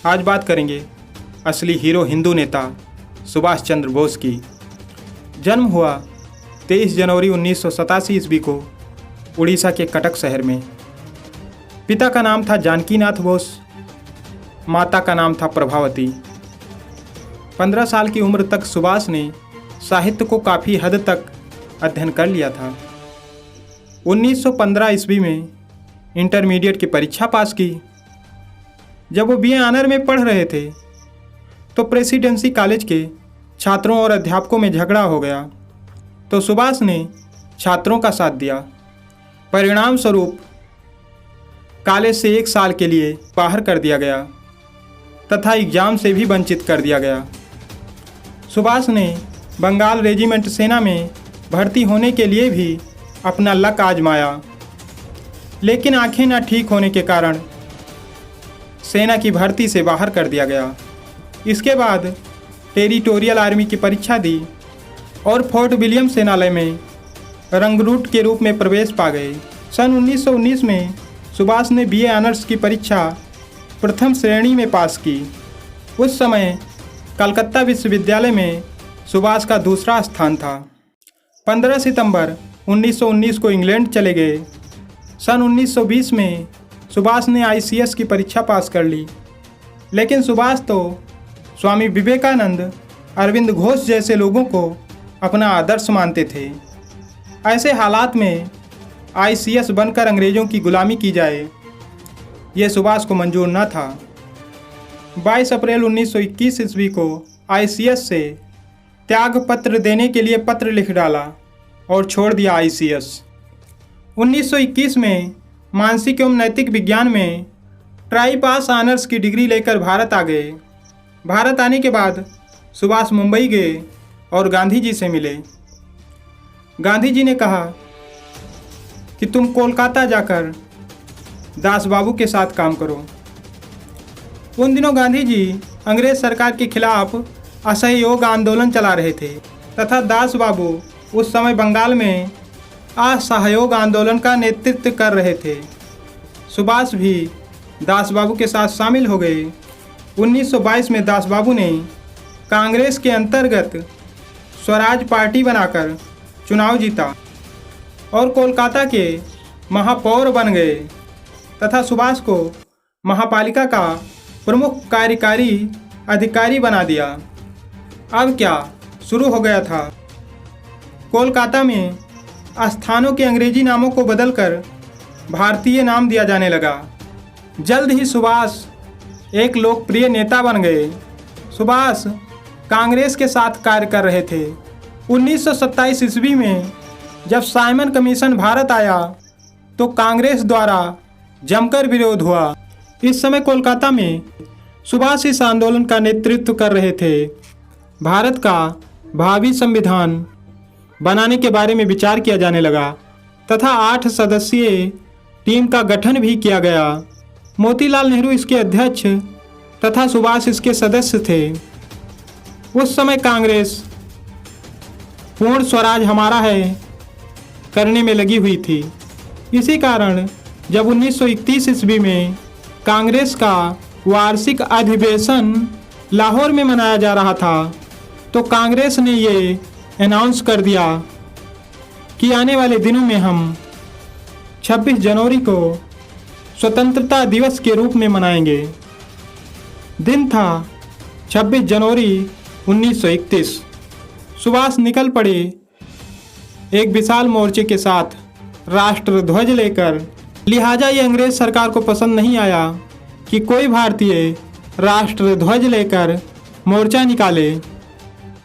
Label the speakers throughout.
Speaker 1: आज बात करेंगे असली हीरो हिंदू नेता सुभाष चंद्र बोस की। जन्म हुआ 23 जनवरी 1987 ईस्वी को उड़ीसा के कटक शहर में। पिता का नाम था जानकीनाथ बोस, माता का नाम था प्रभावती। 15 साल की उम्र तक सुभाष ने साहित्य को काफ़ी हद तक अध्ययन कर लिया था। 1915 ईस्वी में इंटरमीडिएट की परीक्षा पास की। जब वो बीए ऑनर में पढ़ रहे थे तो प्रेसिडेंसी कॉलेज के छात्रों और अध्यापकों में झगड़ा हो गया, तो सुभाष ने छात्रों का साथ दिया। परिणाम स्वरूप कॉलेज से 1 साल के लिए बाहर कर दिया गया तथा एग्जाम से भी वंचित कर दिया गया। सुभाष ने बंगाल रेजिमेंट सेना में भर्ती होने के लिए भी अपना लक आजमाया, लेकिन आंखें न ठीक होने के कारण सेना की भर्ती से बाहर कर दिया गया। इसके बाद टेरिटोरियल आर्मी की परीक्षा दी और फोर्ट विलियम सेनालय में रंगरूट के रूप में प्रवेश पा गए। सन 1919 में सुभाष ने बीए ऑनर्स की परीक्षा प्रथम श्रेणी में पास की। उस समय कलकत्ता विश्वविद्यालय में सुभाष का दूसरा स्थान था। 15 सितंबर 1919 को इंग्लैंड चले गए। सन 1920 में सुभाष ने आईसीएस की परीक्षा पास कर ली, लेकिन सुभाष तो स्वामी विवेकानंद, अरविंद घोष जैसे लोगों को अपना आदर्श मानते थे। ऐसे हालात में आईसीएस बनकर अंग्रेज़ों की गुलामी की जाए, ये सुभाष को मंजूर न था। 22 अप्रैल 1921 ईस्वी को आईसीएस से त्याग पत्र देने के लिए पत्र लिख डाला और छोड़ दिया आईसीएस। 1921 में मानसिक एवं नैतिक विज्ञान में ट्राई पास ऑनर्स की डिग्री लेकर भारत आ गए। भारत आने के बाद सुभाष मुंबई गए और गांधी जी से मिले। गांधी जी ने कहा कि तुम कोलकाता जाकर दास बाबू के साथ काम करो। उन दिनों गांधी जी अंग्रेज सरकार के खिलाफ असहयोग आंदोलन चला रहे थे तथा दास बाबू उस समय बंगाल में असहयोग आंदोलन का नेतृत्व कर रहे थे। सुभाष भी दास बाबू के साथ शामिल हो गए। 1922 में दास बाबू ने कांग्रेस के अंतर्गत स्वराज पार्टी बनाकर चुनाव जीता और कोलकाता के महापौर बन गए तथा सुभाष को महापालिका का प्रमुख कार्यकारी अधिकारी बना दिया। अब क्या शुरू हो गया था। कोलकाता में स्थानों के अंग्रेजी नामों को बदलकर भारतीय नाम दिया जाने लगा। जल्द ही सुभाष एक लोकप्रिय नेता बन गए। सुभाष कांग्रेस के साथ कार्य कर रहे थे। 1927 ईस्वी में जब साइमन कमीशन भारत आया तो कांग्रेस द्वारा जमकर विरोध हुआ। इस समय कोलकाता में सुभाष इस आंदोलन का नेतृत्व कर रहे थे। भारत का भावी संविधान बनाने के बारे में विचार किया जाने लगा तथा 8 सदस्यीय टीम का गठन भी किया गया। मोतीलाल नेहरू इसके अध्यक्ष तथा सुभाष इसके सदस्य थे। उस समय कांग्रेस पूर्ण स्वराज हमारा है करने में लगी हुई थी। इसी कारण जब 1931 ईस्वी में कांग्रेस का वार्षिक अधिवेशन लाहौर में मनाया जा रहा था तो कांग्रेस ने ये अनाउंस कर दिया कि आने वाले दिनों में हम 26 जनवरी को स्वतंत्रता दिवस के रूप में मनाएंगे। दिन था 26 जनवरी 1931। सुभाष निकल पड़े एक विशाल मोर्चे के साथ राष्ट्र ध्वज लेकर। लिहाजा ये अंग्रेज सरकार को पसंद नहीं आया कि कोई भारतीय राष्ट्र ध्वज लेकर मोर्चा निकाले।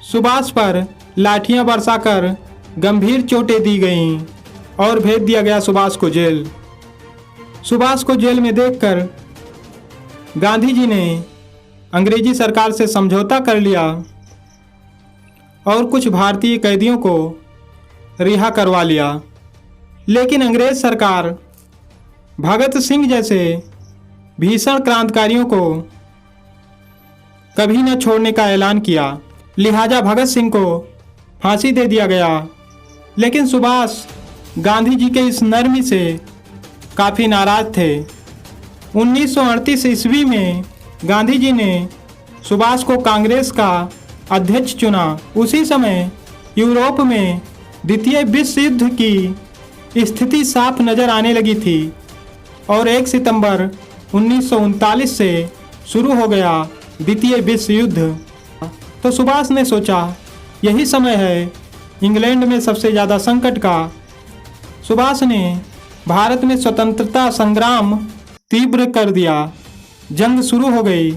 Speaker 1: सुभाष पर लाठियां बरसाकर गंभीर चोटें दी गईं और भेज दिया गया सुभाष को जेल। सुभाष को जेल में देखकर गांधी जी ने अंग्रेजी सरकार से समझौता कर लिया और कुछ भारतीय कैदियों को रिहा करवा लिया, लेकिन अंग्रेज सरकार भगत सिंह जैसे भीषण क्रांतिकारियों को कभी न छोड़ने का ऐलान किया। लिहाजा भगत सिंह को फांसी दे दिया गया। लेकिन सुभाष गांधी जी के इस नरमी से काफ़ी नाराज थे। 1938 ईस्वी में गांधी जी ने सुभाष को कांग्रेस का अध्यक्ष चुना। उसी समय यूरोप में द्वितीय विश्व युद्ध की स्थिति साफ नजर आने लगी थी और 1 सितंबर 1939 से शुरू हो गया द्वितीय विश्व युद्ध। तो सुभाष ने सोचा यही समय है इंग्लैंड में सबसे ज़्यादा संकट का। सुभाष ने भारत में स्वतंत्रता संग्राम तीव्र कर दिया। जंग शुरू हो गई,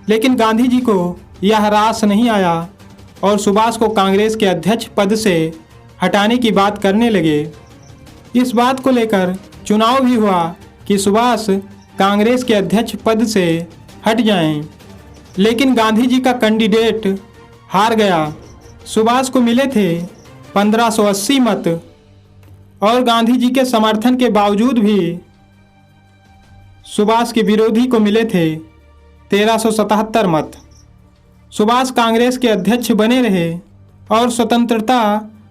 Speaker 1: लेकिन गांधी जी को यह रास नहीं आया और सुभाष को कांग्रेस के अध्यक्ष पद से हटाने की बात करने लगे। इस बात को लेकर चुनाव भी हुआ कि सुभाष कांग्रेस के अध्यक्ष पद से हट जाएं, लेकिन गांधी जी का कैंडिडेट हार गया। सुभाष को मिले थे 1580 मत और गांधी जी के समर्थन के बावजूद भी सुभाष के विरोधी को मिले थे 1377 मत। सुभाष कांग्रेस के अध्यक्ष बने रहे और स्वतंत्रता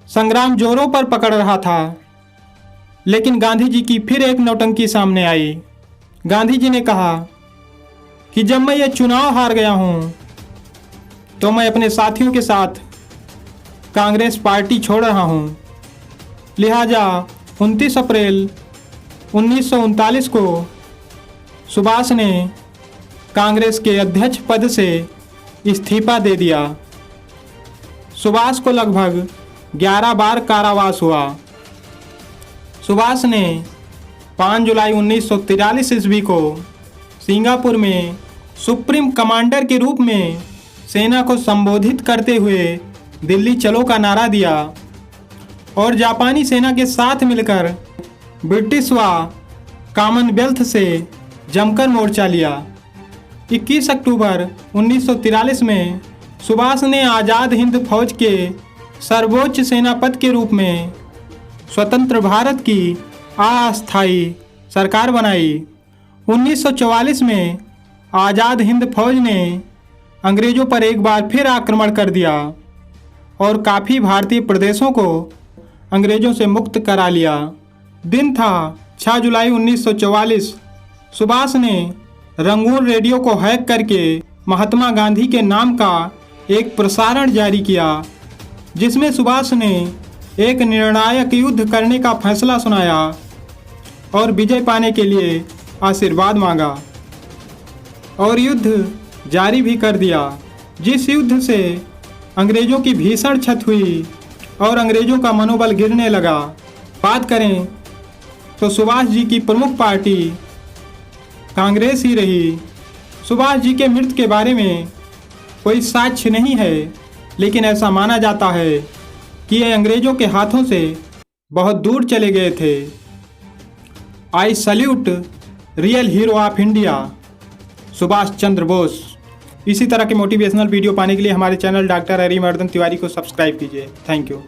Speaker 1: संग्राम जोरों पर पकड़ रहा था, लेकिन गांधी जी की फिर एक नौटंकी सामने आई। गांधी जी ने कहा कि जब मैं ये चुनाव हार गया हूँ तो मैं अपने साथियों के साथ कांग्रेस पार्टी छोड़ रहा हूँ। लिहाजा 29 अप्रैल 1939 को सुभाष ने कांग्रेस के अध्यक्ष पद से इस्तीफा दे दिया। सुभाष को लगभग 11 बार कारावास हुआ। सुभाष ने 5 जुलाई 1943 ईस्वी को सिंगापुर में सुप्रीम कमांडर के रूप में सेना को संबोधित करते हुए दिल्ली चलो का नारा दिया और जापानी सेना के साथ मिलकर ब्रिटिश व कॉमनवेल्थ से जमकर मोर्चा लिया। 21 अक्टूबर 1943 में सुभाष ने आज़ाद हिंद फौज के सर्वोच्च सेनापति के रूप में स्वतंत्र भारत की अस्थायी सरकार बनाई। 1944 में आज़ाद हिंद फौज ने अंग्रेज़ों पर एक बार फिर आक्रमण कर दिया और काफ़ी भारतीय प्रदेशों को अंग्रेज़ों से मुक्त करा लिया। दिन था 6 जुलाई 1944। सुभाष ने रंगून रेडियो को हैक करके महात्मा गांधी के नाम का एक प्रसारण जारी किया, जिसमें सुभाष ने एक निर्णायक युद्ध करने का फैसला सुनाया और विजय पाने के लिए आशीर्वाद मांगा और युद्ध जारी भी कर दिया, जिस युद्ध से अंग्रेज़ों की भीषण क्षति हुई और अंग्रेज़ों का मनोबल गिरने लगा। बात करें तो सुभाष जी की प्रमुख पार्टी कांग्रेस ही रही। सुभाष जी के मृत्यु के बारे में कोई साक्ष्य नहीं है, लेकिन ऐसा माना जाता है कि ये अंग्रेज़ों के हाथों से बहुत दूर चले गए थे। I salute real hero of India, Subhash Chandra Bose. इसी तरह के मोटिवेशनल वीडियो पाने के लिए हमारे चैनल डॉक्टर हरिमर्दन तिवारी को सब्सक्राइब कीजिए। Thank you.